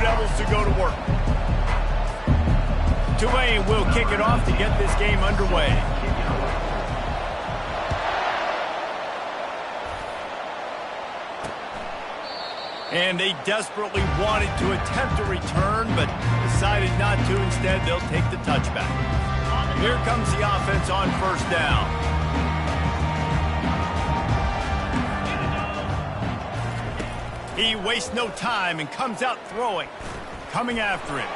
Devils to go to work. Tulane will kick it off to get this game underway. And they desperately wanted to attempt a return, but decided not to. Instead, they'll take the touchback. Here comes the offense on first down. He wastes no time and comes out throwing. Coming after him.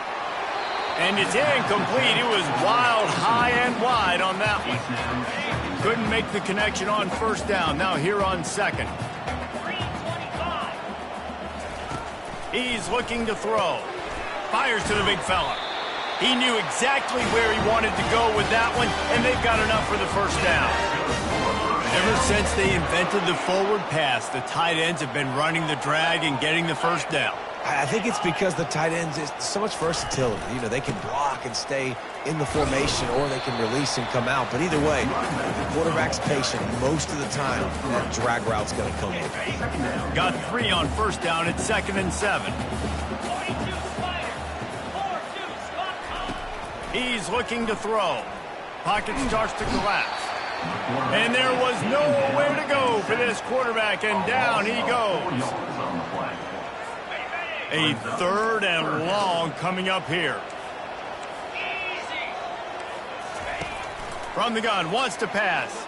And it's incomplete. It was wild, high and wide on that one. Couldn't make the connection on first down. Now here on second. He's looking to throw. Fires to the big fella. He knew exactly where he wanted to go with that one, and they've got enough for the first down. Ever since they invented the forward pass, the tight ends have been running the drag and getting the first down. I think it's because the tight ends is so much versatility. You know, they can block and stay in the formation, or they can release and come out. But either way, the quarterback's patient. Most of the time, that drag route's going to come in. Got 3 on first down at 2nd and 7. He's looking to throw. Pocket starts to collapse. And there was nowhere to go for this quarterback, and down he goes. A 3rd and long coming up here. From the gun, wants to pass.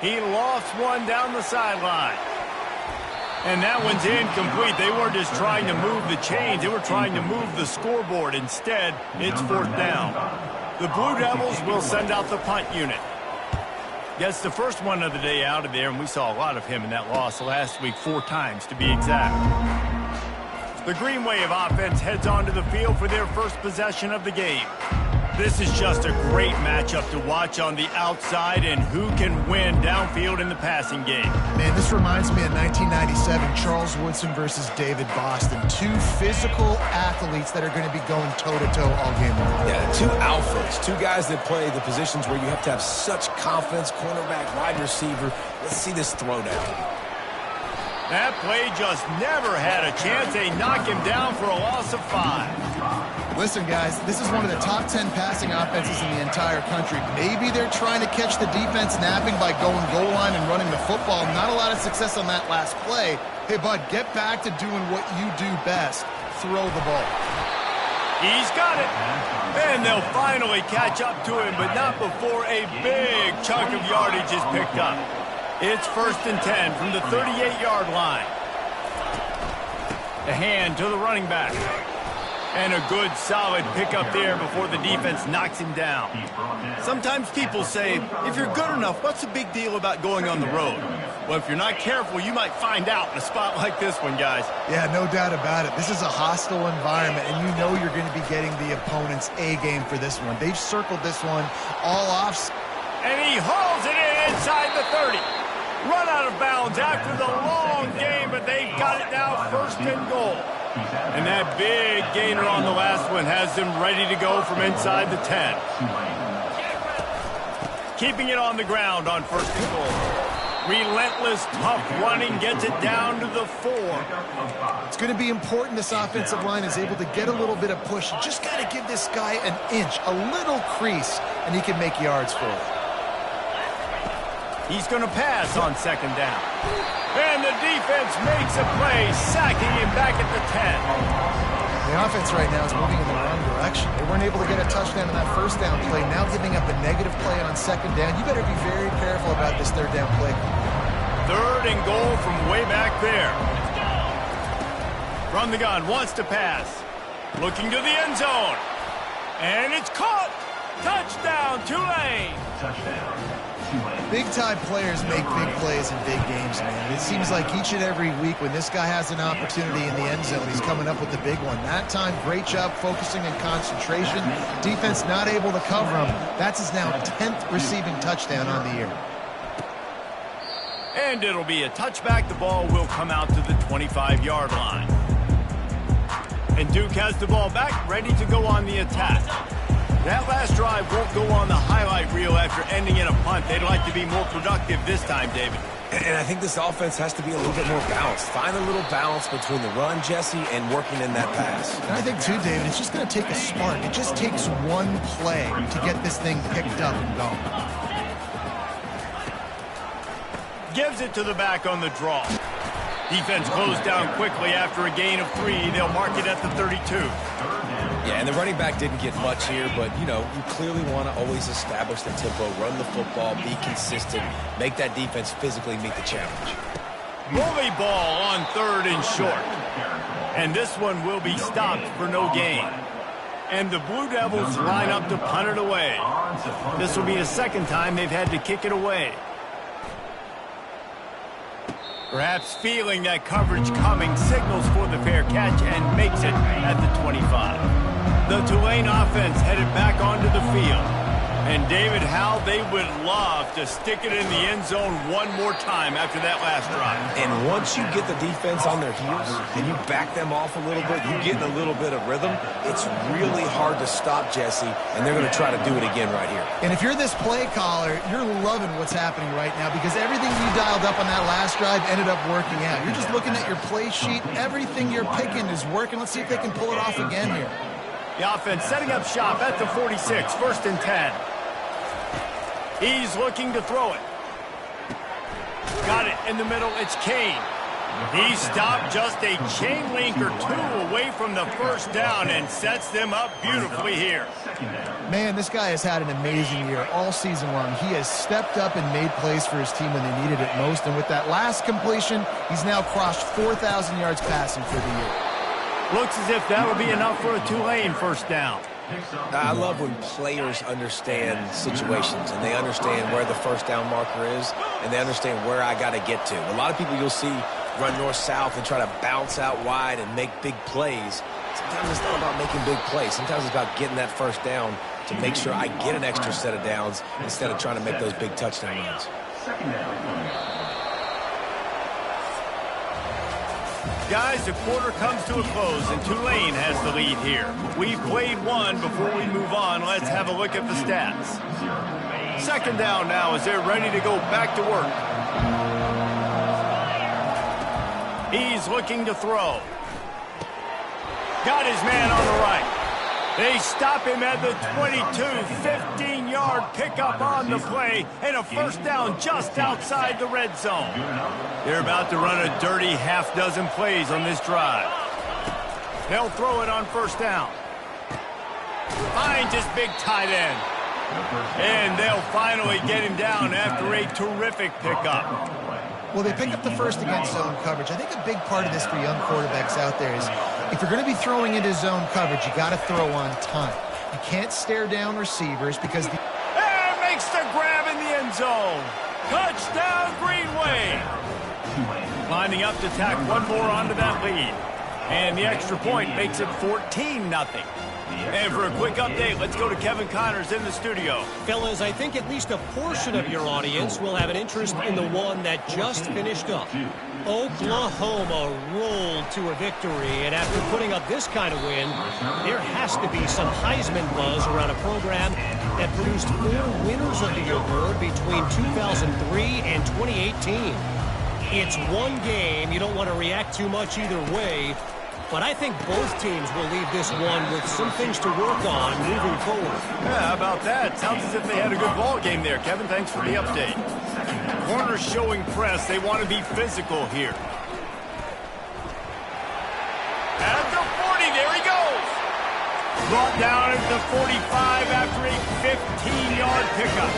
He lofts one down the sideline. And that one's incomplete. They weren't just trying to move the chains. They were trying to move the scoreboard. Instead, it's 4th down. The Blue Devils will send out the punt unit. Gets the first one of the day out of there, and we saw a lot of him in that loss last week, 4 times to be exact. The Green Wave offense heads onto the field for their first possession of the game. This is just a great matchup to watch on the outside, and who can win downfield in the passing game. Man, this reminds me of 1997, Charles Woodson versus David Boston. 2 physical athletes that are going to be going toe-to-toe all game long. Yeah, 2 alphas, 2 guys that play the positions where you have to have such confidence, cornerback, wide receiver. Let's see this throwdown. That play just never had a chance. They knock him down for a loss of 5. Listen, guys, this is one of the top 10 passing offenses in the entire country. Maybe they're trying to catch the defense napping by going goal line and running the football. Not a lot of success on that last play. Hey, bud, get back to doing what you do best. Throw the ball. He's got it. And they'll finally catch up to him, but not before a big chunk of yardage is picked up. It's 1st and 10 from the 38-yard line. The hand to the running back. And a good, solid pickup there before the defense knocks him down. Sometimes people say, if you're good enough, what's the big deal about going on the road? Well, if you're not careful, you might find out in a spot like this one, guys. Yeah, no doubt about it. This is a hostile environment, and you know you're going to be getting the opponent's A-game for this one. They've circled this one all off. And he hauls it in inside the 30. Run out of bounds after the long game, but they've got it now 1st and goal. And that big gainer on the last one has them ready to go from inside the 10. Keeping it on the ground on 1st and goal. Relentless, tough running gets it down to the 4. It's going to be important this offensive line is able to get a little bit of push. You just got to give this guy an inch, a little crease, and he can make yards for it. He's going to pass on 2nd down. And the defense makes a play, sacking him back at the 10. The offense right now is moving in the wrong direction. They weren't able to get a touchdown in that 1st down play. Now giving up a negative play on 2nd down. You better be very careful about this 3rd down play. 3rd and goal from way back there. From the gun, wants to pass. Looking to the end zone. And it's caught. Touchdown, Tulane. Big-time players make big plays in big games, man. It seems like each and every week when this guy has an opportunity in the end zone, he's coming up with the big one. That time, great job focusing and concentration. Defense not able to cover him. That's his now 10th receiving touchdown on the year. And it'll be a touchback. The ball will come out to the 25-yard line. And Duke has the ball back, ready to go on the attack. That last drive won't go on the highlight reel after ending in a punt. They'd like to be more productive this time, David. And I think this offense has to be a little bit more balanced. Find a little balance between the run, Jesse, and working in that pass. And I think, too, David, it's just going to take a spark. It just takes one play to get this thing picked up and going. Gives it to the back on the draw. Defense closed down quickly after a gain of 3. They'll mark it at the 32. Yeah, and the running back didn't get much here, but, you clearly want to always establish the tempo, run the football, be consistent, make that defense physically meet the challenge. Bully ball on 3rd and short. And this one will be stopped for no gain. And the Blue Devils line up to punt it away. This will be the second time they've had to kick it away. Perhaps feeling that coverage coming, signals for the fair catch and makes it at the 25. The Tulane offense headed back onto the field. And David, how they would love to stick it in the end zone one more time after that last drive. And once you get the defense on their heels and you back them off a little bit, you get in a little bit of rhythm, it's really hard to stop, Jesse, and they're going to try to do it again right here. And if you're this play caller, you're loving what's happening right now because everything you dialed up on that last drive ended up working out. You're just looking at your play sheet. Everything you're picking is working. Let's see if they can pull it off again here. The offense setting up shop at the 46, 1st and 10. He's looking to throw it. Got it in the middle. It's Kane. He stopped just a chain link or 2 away from the first down and sets them up beautifully here. Man, this guy has had an amazing year all season long. He has stepped up and made plays for his team when they needed it most. And with that last completion, he's now crossed 4,000 yards passing for the year. Looks as if that'll be enough for a Tulane first down. I love when players understand situations and they understand where the first down marker is and they understand where I got to get to. A lot of people you'll see run north-south and try to bounce out wide and make big plays. Sometimes it's not about making big plays. Sometimes it's about getting that first down to make sure I get an extra set of downs instead of trying to make those big touchdown runs. Guys, the quarter comes to a close, and Tulane has the lead here. We've played one. Before we move on, let's have a look at the stats. 2nd down now as they're ready to go back to work. He's looking to throw. Got his man on the right. They stop him at the 22, 15-yard pickup on the play, and a first down just outside the red zone. They're about to run a dirty half-dozen plays on this drive. They'll throw it on first down. Finds his big tight end. And they'll finally get him down after a terrific pickup. Well, they pick up the first against zone coverage. I think a big part of this for young quarterbacks out there is if you're going to be throwing into zone coverage, you got to throw on time. You can't stare down receivers because And makes the grab in the end zone. Touchdown, Greenway. Lining up to tack one more onto that lead. And the extra point makes it 14-0. And for a quick update, let's go to Kevin Connors in the studio. Fellas, I think at least a portion of your audience will have an interest in the one that just finished up. Oklahoma rolled to a victory, and after putting up this kind of win, there has to be some Heisman buzz around a program that produced 4 winners of the award between 2003 and 2018. It's one game. You don't want to react too much either way. But I think both teams will leave this one with some things to work on moving forward. Yeah, how about that? Sounds as if they had a good ball game there. Kevin, thanks for the update. Corners showing press. They want to be physical here. At the 40, there he goes. Brought down at the 45 after a 15-yard pickup.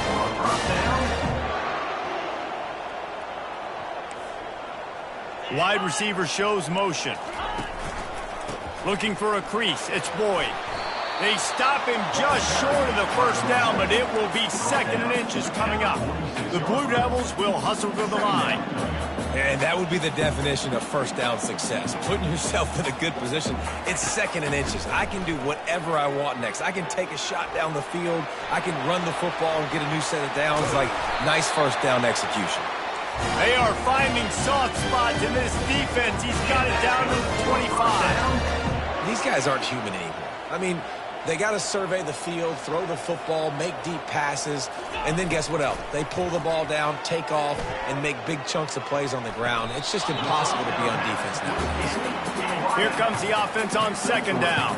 Wide receiver shows motion. Looking for a crease. It's Boyd. They stop him just short of the first down, but it will be 2nd and inches coming up. The Blue Devils will hustle to the line. And that would be the definition of first down success. Putting yourself in a good position. It's 2nd and inches. I can do whatever I want next. I can take a shot down the field. I can run the football and get a new set of downs. Like, nice first down execution. They are finding soft spots in this defense. He's got it down to the 25. These guys aren't human anymore. I mean, They got to survey the field, throw the football, make deep passes, and then guess what else? They pull the ball down, take off, and make big chunks of plays on the ground. It's just impossible to be on defense now. Here comes the offense on second down.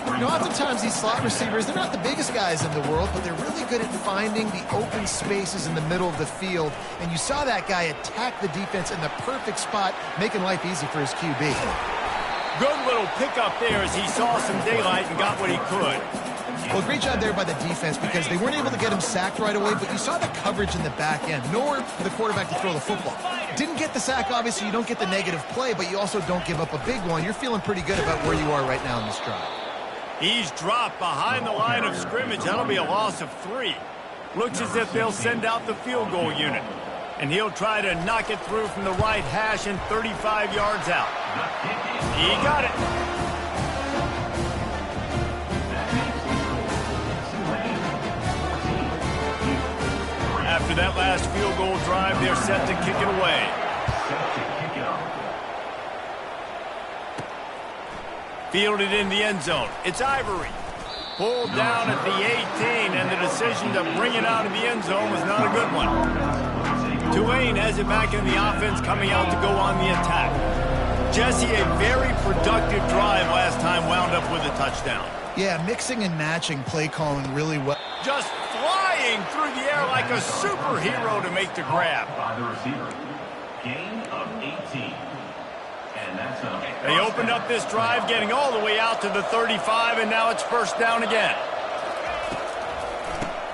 You know, oftentimes these slot receivers, they're not the biggest guys in the world, but they're really good at finding the open spaces in the middle of the field. And you saw that guy attack the defense in the perfect spot, making life easy for his QB. Good little pickup there as he saw some daylight and got what he could. Well, great job there by the defense because they weren't able to get him sacked right away, but you saw the coverage in the back end. Nowhere for the quarterback to throw the football. Didn't get the sack, obviously. You don't get the negative play, but you also don't give up a big one. You're feeling pretty good about where you are right now in this drive. He's dropped behind the line of scrimmage. That'll be a loss of 3. Looks as if they'll send out the field goal unit. And he'll try to knock it through from the right hash and 35 yards out. He got it. After that last field goal drive, they're set to kick it away. Fielded in the end zone. It's Ivory. Pulled down at the 18, and the decision to bring it out of the end zone was not a good one. Tulane has it back in the offense, coming out to go on the attack. Jesse, a very productive drive last time, wound up with a touchdown. Yeah, mixing and matching play calling really well. Just flying through the air like a superhero to make the grab. By the receiver. Gain of 18. They opened up this drive, getting all the way out to the 35, and now it's first down again.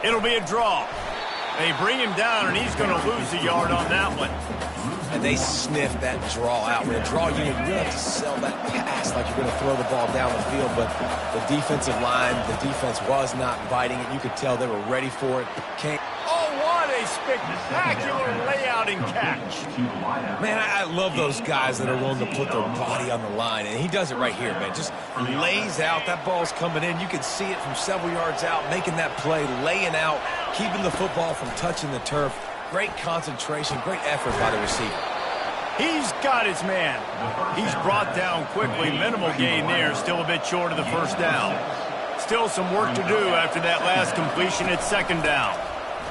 It'll be a draw. They bring him down, and he's going to lose a yard on that one. And they sniff that draw out. With a draw unit, you really have to sell that pass like you're going to throw the ball down the field. But the defensive line, the defense was not biting it. You could tell they were ready for it. Oh, what a spectacular layout and catch. Man, I love those guys that are willing to put their body on the line. And he does it right here, man. Just lays out. That ball's coming in. You can see it from several yards out, making that play, laying out, keeping the football from touching the turf. Great concentration, great effort by the receiver. He's got his man. He's brought down quickly. Minimal gain there, still a bit short of the first down. Still some work to do after that last completion at second down.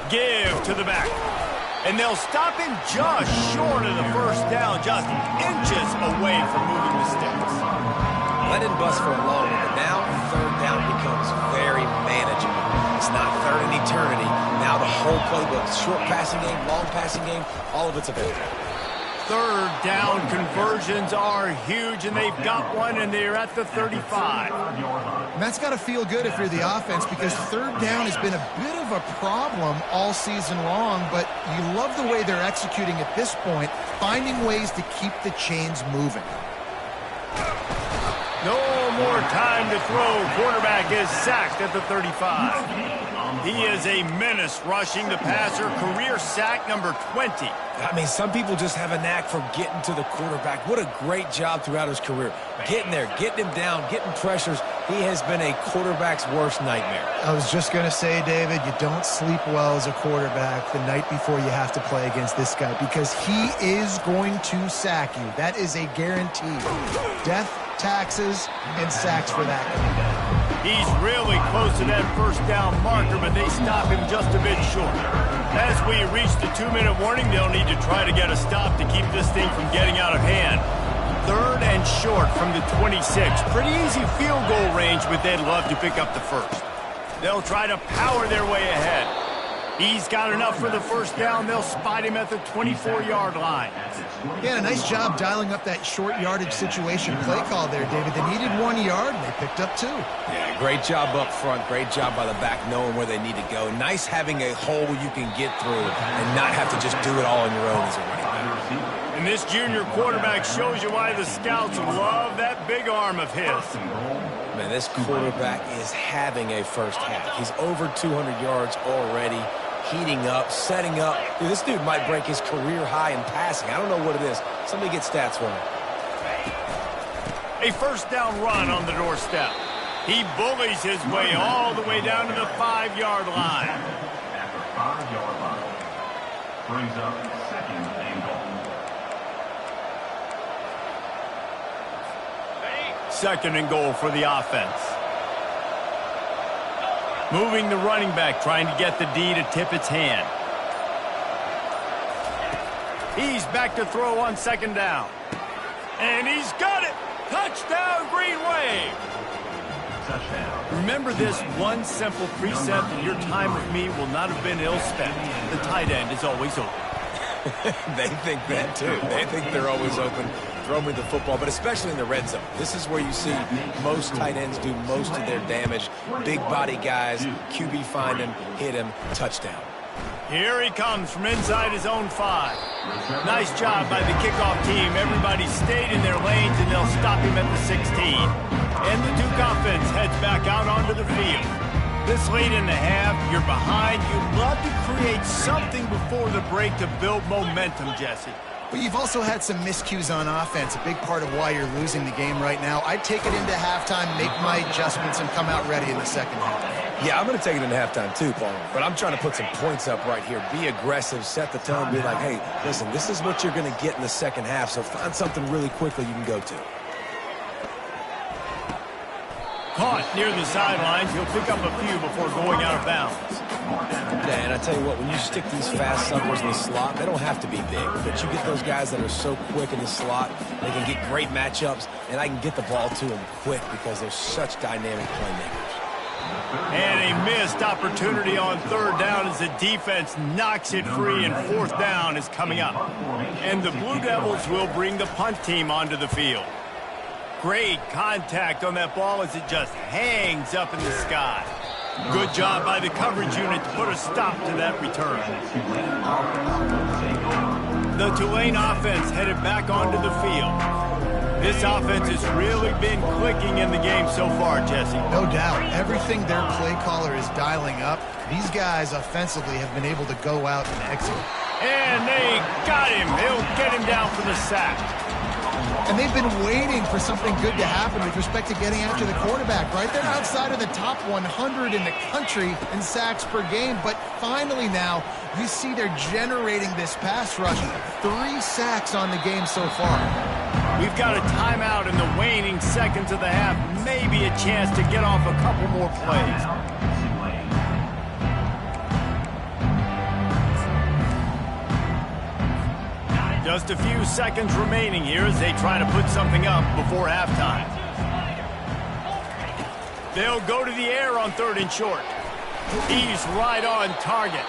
Give to the back. And they'll stop him just short of the first down, just inches away from moving the sticks. Let him bust for a long one, but now third down becomes very manageable. It's not third in eternity. Now the whole playbook, short passing game, long passing game, all of it's available. Third down conversions are huge, and they've got one, and they're at the 35. And that's got to feel good if you're the offense because third down has been a bit of a problem all season long, but you love the way they're executing at this point, finding ways to keep the chains moving. No more time to throw. Quarterback is sacked at the 35. He is a menace rushing the passer. Career sack number 20. I mean, some people just have a knack for getting to the quarterback. What a great job throughout his career. Getting there, getting him down, getting pressures. He has been a quarterback's worst nightmare. I was just going to say, David, you don't sleep well as a quarterback the night before you have to play against this guy because he is going to sack you. That is a guarantee. Death, taxes, and sacks for that guy. He's really close to that first down marker, but they stop him just a bit short. As we reach the 2-minute warning, they'll need to try to get a stop to keep this thing from getting out of hand. Third and short from the 26. Pretty easy field goal range, but they'd love to pick up the first. They'll try to power their way ahead. He's got enough for the first down. They'll spot him at the 24-yard line. Yeah, a nice job dialing up that short yardage situation play call there, David. They needed 1 yard, and they picked up 2. Yeah, great job up front. Great job by the back knowing where they need to go. Nice having a hole you can get through and not have to just do it all on your own as a running back. And this junior quarterback shows you why the scouts love that big arm of his. Man, this quarterback is having a first half. He's over 200 yards already, heating up, setting up. Dude, this dude might break his career high in passing. I don't know what it is. Somebody get stats for him. A first down run on the doorstep. He bullies his way all the way down to the 5-yard line. At the 5-yard line. Brings up second and goal. Second and goal for the offense. Moving the running back, trying to get the D to tip its hand. He's back to throw on second down. And he's got it! Touchdown, Green Wave! Remember this one simple precept: your time with me will not have been ill spent. The tight end is always open. They think that too. They think they're always open. Throw me the football, but especially in the red zone. This is where you see most tight ends do most of their damage. Big body guys, QB find him, hit him, touchdown. Here he comes from inside his own 5. Nice job by the kickoff team. Everybody stayed in their lanes, and they'll stop him at the 16. And the Duke offense heads back out onto the field. This late in the half, you're behind. You'd love to create something before the break to build momentum, Jesse. But you've also had some miscues on offense, a big part of why you're losing the game right now. I'd take it into halftime, make my adjustments, and come out ready in the second half. Yeah, I'm going to take it into halftime too, Paul. But I'm trying to put some points up right here. Be aggressive, set the tone, be like, hey, listen, this is what you're going to get in the second half, so find something really quickly you can go to. Caught near the sidelines. He'll pick up a few before going out of bounds. Yeah, and I tell you what, when you stick these fast suckers in the slot, they don't have to be big, but you get those guys that are so quick in the slot, they can get great matchups, and I can get the ball to them quick because they're such dynamic playmakers. And a missed opportunity on third down as the defense knocks it free, and fourth down is coming up. And the Blue Devils will bring the punt team onto the field. Great contact on that ball as it just hangs up in the sky. Good job by the coverage unit to put a stop to that return. The Tulane offense headed back onto the field. This offense has really been clicking in the game so far, Jesse. No doubt. Everything their play caller is dialing up, these guys offensively have been able to go out and execute. And they got him. He'll get him down for the sack. And they've been waiting for something good to happen with respect to getting after the quarterback, right? They're outside of the top 100 in the country in sacks per game, but finally now you see they're generating this pass rush. 3 sacks on the game so far. We've got a timeout in the waning seconds of the half. Maybe a chance to get off a couple more plays. Just a few seconds remaining here as they try to put something up before halftime. They'll go to the air on 3rd and short. He's right on target.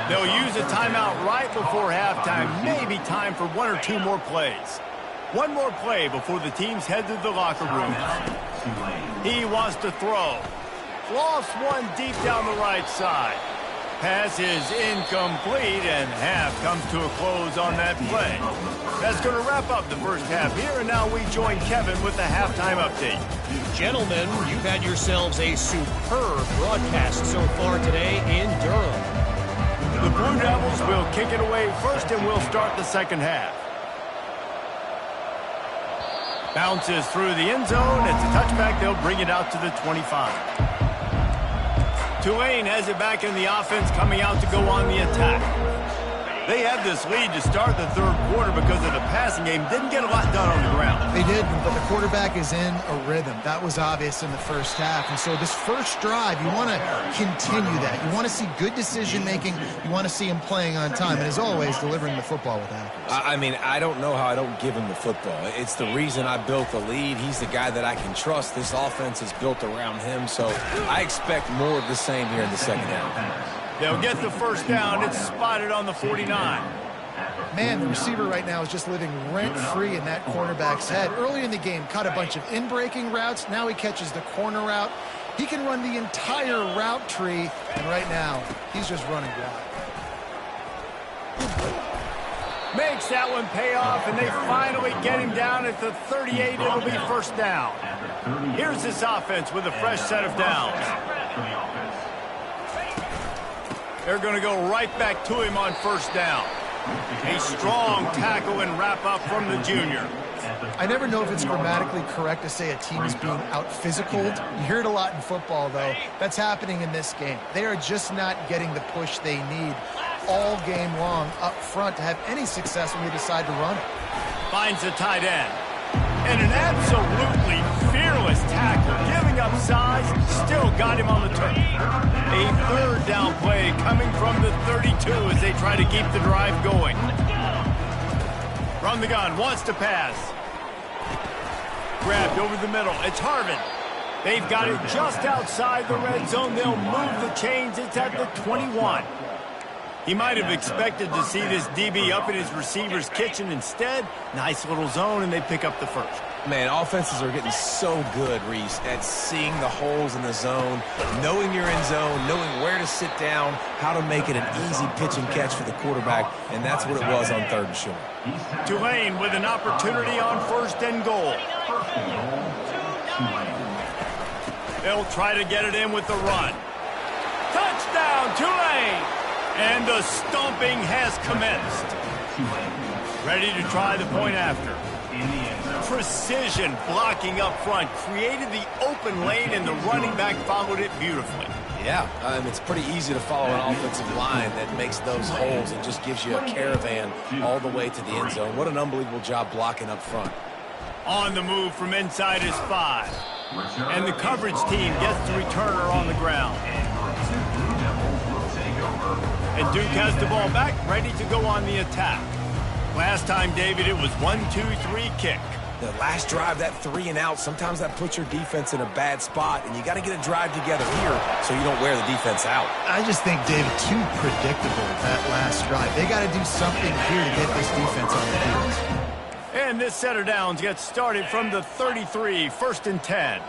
They'll use a timeout right before halftime. Maybe time for 1 or 2 more plays. One more play before the teams head to the locker room. He wants to throw. Lost one deep down the right side. Pass is incomplete, and half comes to a close on that play. That's going to wrap up the first half here, and now we join Kevin with the halftime update. Gentlemen, you've had yourselves a superb broadcast so far today in Durham. The Blue Devils will kick it away first, and we'll start the second half. Bounces through the end zone. It's a touchback. They'll bring it out to the 25. Tulane has it back in the offense, coming out to go on the attack. They had this lead to start the third quarter because of the passing game. Didn't get a lot done on the ground. They did, but the quarterback is in a rhythm. That was obvious in the first half. And so this first drive, you want to continue that. You want to see good decision-making. You want to see him playing on time. And as always, delivering the football with accuracy. I mean, I don't know how I don't give him the football. It's the reason I built the lead. He's the guy that I can trust. This offense is built around him. So I expect more of the same here in the second half. They'll get the first down. It's spotted on the 49. Man, the receiver right now is just living rent-free in that cornerback's head. Early in the game, caught a bunch of in-breaking routes. Now he catches the corner route. He can run the entire route tree, and right now, he's just running wild. Makes that one pay off, and they finally get him down at the 38. It'll be first down. Here's this offense with a fresh set of downs. They're going to go right back to him on first down. A strong tackle and wrap up from the junior. I never know if it's grammatically correct to say a team is being out-physicaled. You hear it a lot in football, though. That's happening in this game. They are just not getting the push they need all game long up front to have any success when they decide to run it. Finds the tight end. And an absolutely fearless tackle. Giving up size, still got him on the turn. try to keep the drive going. From the gun, wants to pass. Grabbed over the middle. It's Harvin. They've got it just outside the red zone. They'll move the chains. It's at the 21. He might have expected to see this DB up in his receiver's kitchen. Instead, nice little zone, and they pick up the first. Man, offenses are getting so good, Reese, at seeing the holes in the zone, knowing you're in zone, knowing where to sit down, how to make it an easy pitch and catch for the quarterback, and that's what it was on 3rd and short. Tulane with an opportunity on 1st and goal. They'll try to get it in with the run. Touchdown, Tulane! And the stomping has commenced. Ready to try the point after. Precision blocking up front created the open lane, and the running back followed it beautifully. Yeah, it's pretty easy to follow an offensive line that makes those holes and just gives you a caravan all the way to the end zone. What an unbelievable job blocking up front. On the move from inside his 5. And the coverage team gets the returner on the ground. And Duke has the ball back, ready to go on the attack. Last time, David, it was 1-2-3 kick. The last drive, that 3 and out, sometimes that puts your defense in a bad spot, and you got to get a drive together here so you don't wear the defense out. I just think, David, too predictable, that last drive. They got to do something here to get this defense on the heels. And this set of downs gets started from the 33, 1st and 10.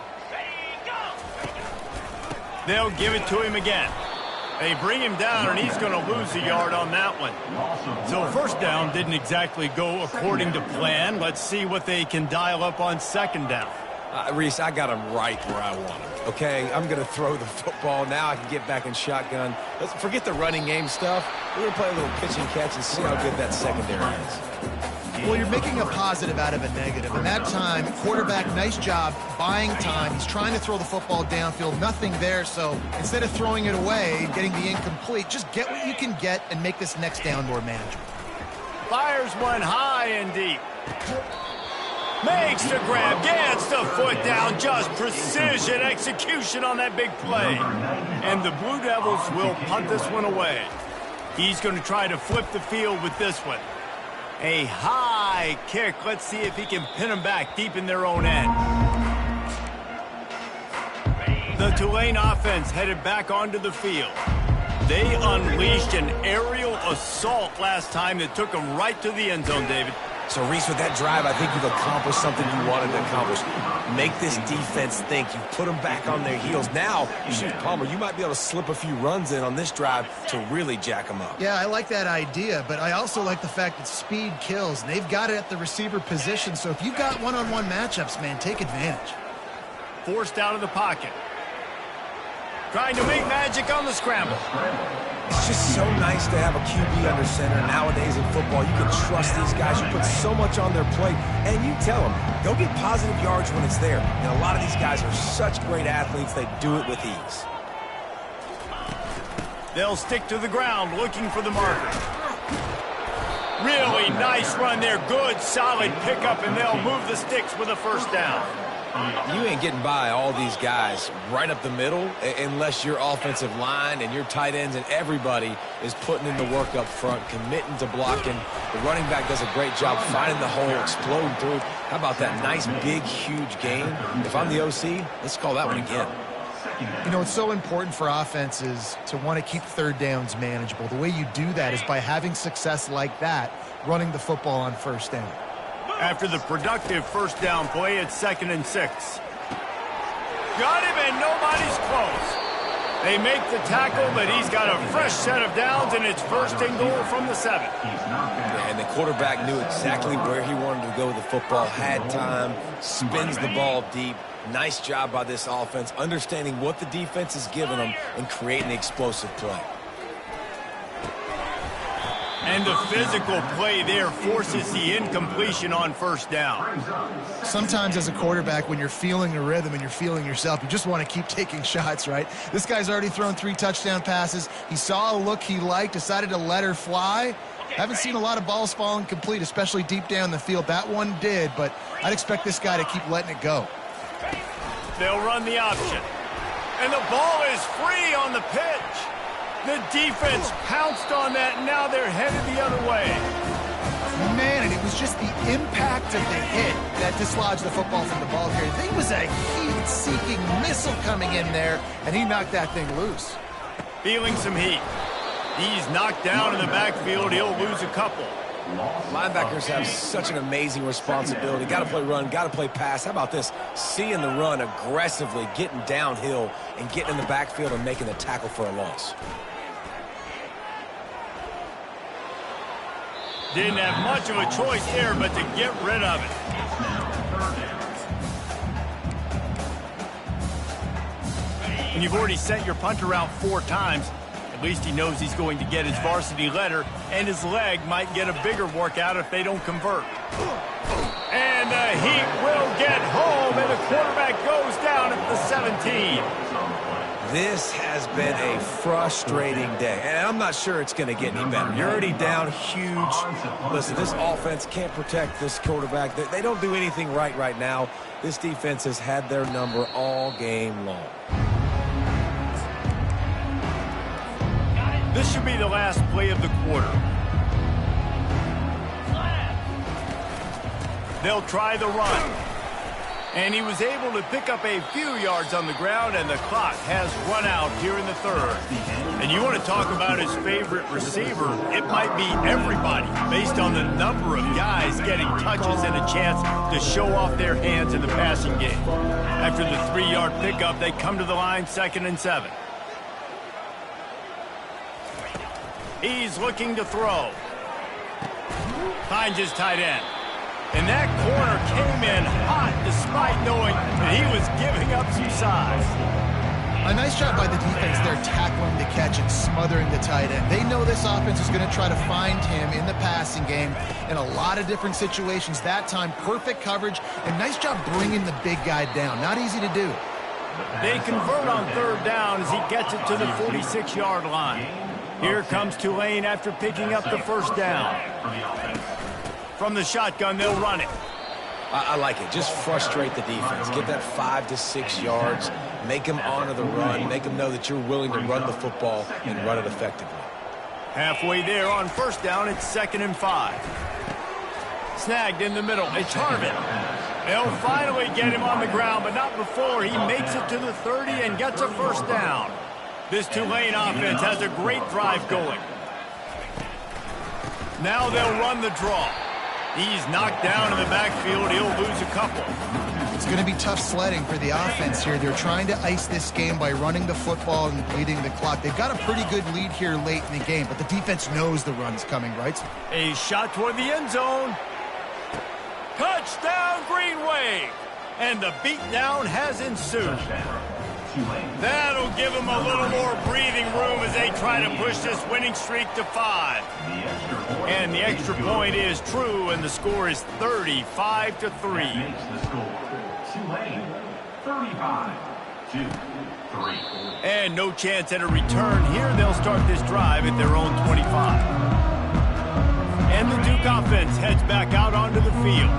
They'll give it to him again. They bring him down, and he's going to lose a yard on that one. So 1st down didn't exactly go according to plan. Let's see what they can dial up on 2nd down. Reese, I got him right where I want him. Okay, I'm going to throw the football. Now I can get back in shotgun. Let's forget the running game stuff. We're going to play a little pitch and catch and see how good that secondary is. Well, you're making a positive out of a negative. And that time, quarterback, nice job buying time. He's trying to throw the football downfield. Nothing there. So instead of throwing it away, getting the incomplete, just get what you can get and make this next down more manageable. Fires one high and deep. Makes the grab, gets the foot down, just precision execution on that big play. And the Blue Devils will punt this one away. He's going to try to flip the field with this one. A high kick. Let's see if he can pin them back deep in their own end. The Tulane offense headed back onto the field. They unleashed an aerial assault last time that took them right to the end zone, David. So, Reese, with that drive, I think you've accomplished something you wanted to accomplish. Make this defense think. You put them back on their heels. Now, shoot, Palmer, you might be able to slip a few runs in on this drive to really jack them up. Yeah, I like that idea, but I also like the fact that speed kills. And they've got it at the receiver position, so if you've got one-on-one matchups, man, take advantage. Forced out of the pocket. Trying to make magic on the scramble. It's just so nice to have a QB under center. Nowadays in football, you can trust these guys. You put so much on their plate, and you tell them, go get positive yards when it's there. And a lot of these guys are such great athletes, they do it with ease. They'll stick to the ground looking for the marker. Really nice run there. Good, solid pickup, and they'll move the sticks with a 1st down. You ain't getting by all these guys right up the middle unless your offensive line and your tight ends and everybody is putting in the work up front, committing to blocking. The running back does a great job finding the hole, exploding through. How about that nice, big, huge gain? If I'm the OC, let's call that one again. You know, it's so important for offenses to want to keep 3rd downs manageable. The way you do that is by having success like that, running the football on 1st down. After the productive 1st down play, it's 2nd and 6. Got him, and nobody's close. They make the tackle, but he's got a fresh set of downs, and it's 1st and goal from the 7. Yeah, and the quarterback knew exactly where he wanted to go with the football, had time, spins the ball deep. Nice job by this offense, understanding what the defense is giving them and creating the explosive play. And the physical play there forces the incompletion on 1st down. Sometimes as a quarterback, when you're feeling a rhythm and you're feeling yourself, you just want to keep taking shots, right? This guy's already thrown 3 touchdown passes. He saw a look he liked, decided to let her fly. Haven't seen a lot of balls falling complete, especially deep down the field. That one did, but I'd expect this guy to keep letting it go. They'll run the option. And the ball is free on the pitch. The defense pounced on that, and now they're headed the other way. Man, and it was just the impact of the hit that dislodged the football from the ball carrier. There was a heat-seeking missile coming in there, and he knocked that thing loose. Feeling some heat. He's knocked down in the backfield. He'll lose a couple. Linebackers have such an amazing responsibility. Got to play run, got to play pass. How about this? Seeing the run aggressively, getting downhill, and getting in the backfield and making the tackle for a loss. Didn't have much of a choice there, but to get rid of it. And you've already sent your punter out 4 times. At least he knows he's going to get his varsity letter, and his leg might get a bigger workout if they don't convert. And the heat will get home, and the quarterback goes down at the 17. This has been a frustrating day, and I'm not sure it's going to get any better. You're already down huge. Listen, this offense can't protect this quarterback. They don't do anything right now. This defense has had their number all game long. This should be the last play of the quarter. They'll try the run. And he was able to pick up a few yards on the ground, and the clock has run out here in the 3rd. And you want to talk about his favorite receiver, it might be everybody, based on the number of guys getting touches and a chance to show off their hands in the passing game. After the 3-yard pickup, they come to the line 2nd and 7. He's looking to throw. Finds his tight end. And that corner came in hot despite knowing that he was giving up some size. A nice job by the defense there, tackling the catch and smothering the tight end. They know this offense is going to try to find him in the passing game in a lot of different situations. That time, perfect coverage, and nice job bringing the big guy down. Not easy to do. They convert on 3rd down as he gets it to the 46-yard line. Here comes Tulane after picking up the 1st down. From the shotgun, they'll run it. I like it. Just frustrate the defense. Get that 5 to 6 yards. Make them honor the run. Make them know that you're willing to run the football and run it effectively. Halfway there on 1st down, it's 2nd and 5. Snagged in the middle. It's Harvin. They'll finally get him on the ground, but not before he makes it to the 30 and gets a 1st down. This Tulane offense has a great drive going. Now they'll run the draw. He's knocked down in the backfield. He'll lose a couple. It's going to be tough sledding for the offense here. They're trying to ice this game by running the football and leading the clock. They've got a pretty good lead here late in the game, but the defense knows the run's coming, right? A shot toward the end zone. Touchdown, Green Wave. And the beatdown has ensued. That'll give them a little more breathing room as they try to push this winning streak to 5. And the extra point is true, and the score is 35-3. And no chance at a return here. They'll start this drive at their own 25. And the Duke offense heads back out onto the field.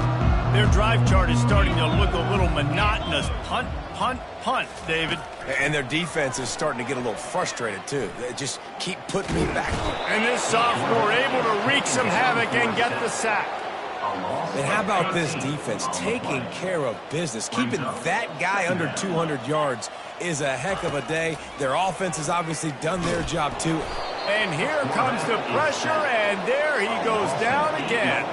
Their drive chart is starting to look a little monotonous. Punt, punt, punt, David. And their defense is starting to get a little frustrated, too. They just keep putting me back. And this sophomore able to wreak some havoc and get the sack. And how about this defense taking care of business? Keeping that guy under 200 yards is a heck of a day. Their offense has obviously done their job, too. And here comes the pressure, and there he goes down again.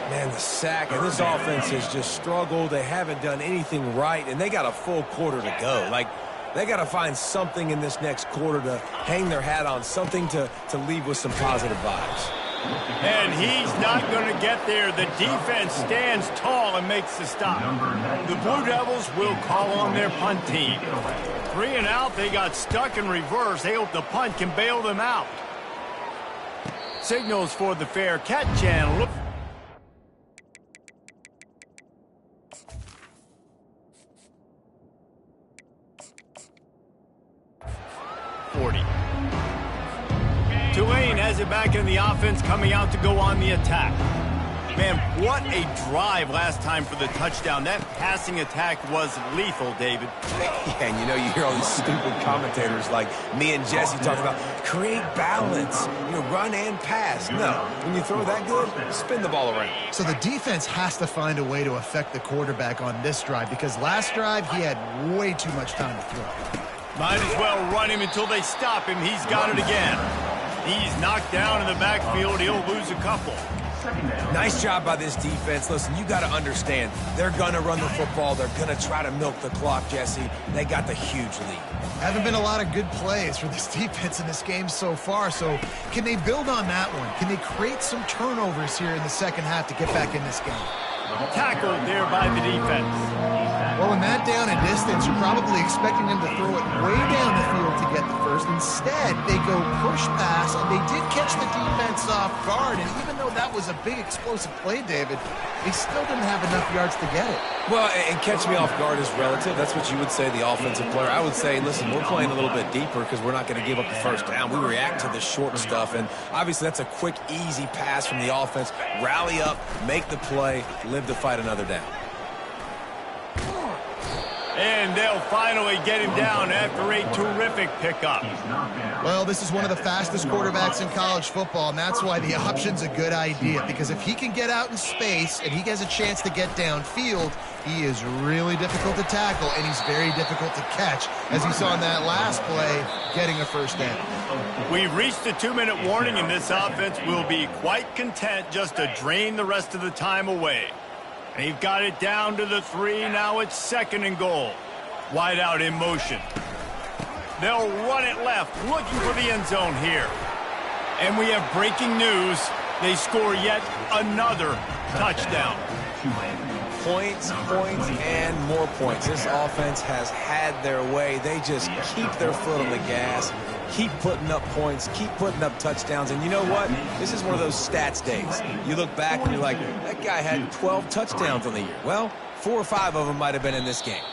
Man, the sack, and this offense has just struggled. They haven't done anything right, and they got a full quarter to go. Like, they got to find something in this next quarter to hang their hat on, something to leave with some positive vibes. And he's not going to get there. The defense stands tall and makes the stop. The Blue Devils will call on their punt team. 3 and out, they got stuck in reverse. They hope the punt can bail them out. Signals for the fair catch and look. Tulane has it back in the offense, coming out to go on the attack. Man, what a drive last time for the touchdown. That passing attack was lethal, David. Yeah, and you hear all these stupid commentators like me and Jesse talking about create balance, run and pass. No, when you throw that good, spin the ball around. So the defense has to find a way to affect the quarterback on this drive because last drive he had way too much time to throw. Might as well run him until they stop him. He's got it again. He's knocked down in the backfield. He'll lose a couple. Nice job by this defense. Listen, you got to understand, they're going to run the football. They're going to try to milk the clock, Jesse. They got the huge lead. Haven't been a lot of good plays for this defense in this game so far, so can they build on that one? Can they create some turnovers here in the second half to get back in this game? Tackled there by the defense. Well, in that down and distance, you're probably expecting them to throw it way down the field to get the first. Instead, they go push pass, and they did catch the defense off guard. And even though that was a big explosive play, David, they still didn't have enough yards to get it. Well, and catch me off guard is relative. That's what you would say, the offensive player. I would say, listen, we're playing a little bit deeper because we're not going to give up the first down. We react to the short stuff, and obviously that's a quick, easy pass from the offense. Rally up, make the play, live to fight another down. And they'll finally get him down after a terrific pickup. Well, this is one of the fastest quarterbacks in college football, and that's why the option's a good idea, because if he can get out in space and he has a chance to get downfield, he is really difficult to tackle, and he's very difficult to catch, as you saw in that last play, getting a first down. We've reached the 2-minute warning, and this offense will be quite content just to drain the rest of the time away. They've got it down to the 3. Now it's 2nd and goal. Wide out in motion. They'll run it left, looking for the end zone here. And we have breaking news. They score yet another touchdown. Points, and more points. This offense has had their way. They just keep their foot on the gas, keep putting up points, keep putting up touchdowns. And you know what? This is one of those stats days. You look back and you're like, that guy had 12 touchdowns on the year. Well, 4 or 5 of them might have been in this game.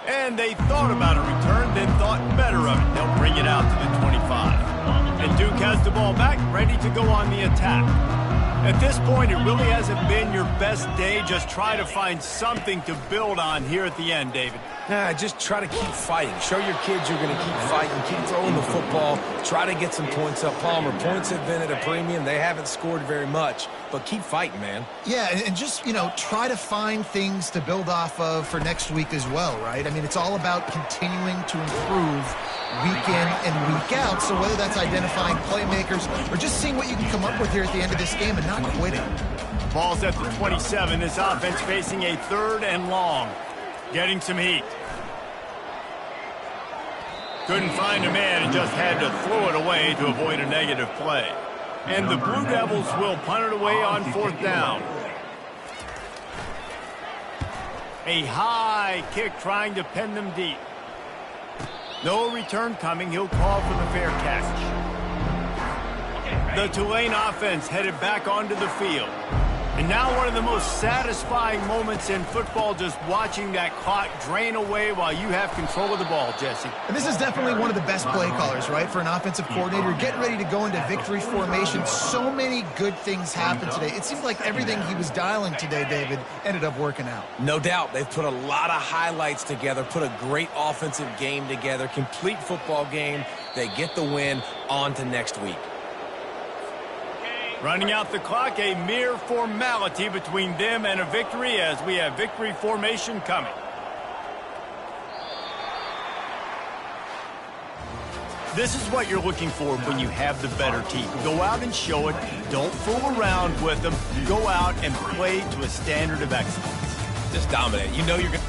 And they thought about a return, then thought better of it. They'll bring it out to the 25. And Duke has the ball back, ready to go on the attack. At this point, it really hasn't been your best day. Just try to find something to build on here at the end, David. Just try to keep fighting. Show your kids you're going to keep fighting, keep throwing the football, try to get some points up. Palmer, points have been at a premium. They haven't scored very much, but keep fighting, man. Yeah, and just, try to find things to build off of for next week as well, right? I mean, it's all about continuing to improve week in and week out. So whether that's identifying playmakers or just seeing what you can come up with here at the end of this game and not quitting. Ball's at the 27. This offense facing a 3rd and long. Getting some heat. Couldn't find a man and just had to throw it away to avoid a negative play. And the Blue Devils will punt it away on 4th down. A high kick trying to pin them deep. No return coming. He'll call for the fair catch. The Tulane offense headed back onto the field. And now one of the most satisfying moments in football, just watching that clock drain away while you have control of the ball, Jesse. And this is definitely one of the best play callers, right, for an offensive coordinator. Getting ready to go into victory formation. So many good things happened today. It seems like everything he was dialing today, David, ended up working out. No doubt. They've put a lot of highlights together, put a great offensive game together, complete football game. They get the win. On to next week. Running out the clock, a mere formality between them and a victory as we have victory formation coming. This is what you're looking for when you have the better team. Go out and show it. Don't fool around with them. Go out and play to a standard of excellence. Just dominate. You know you're going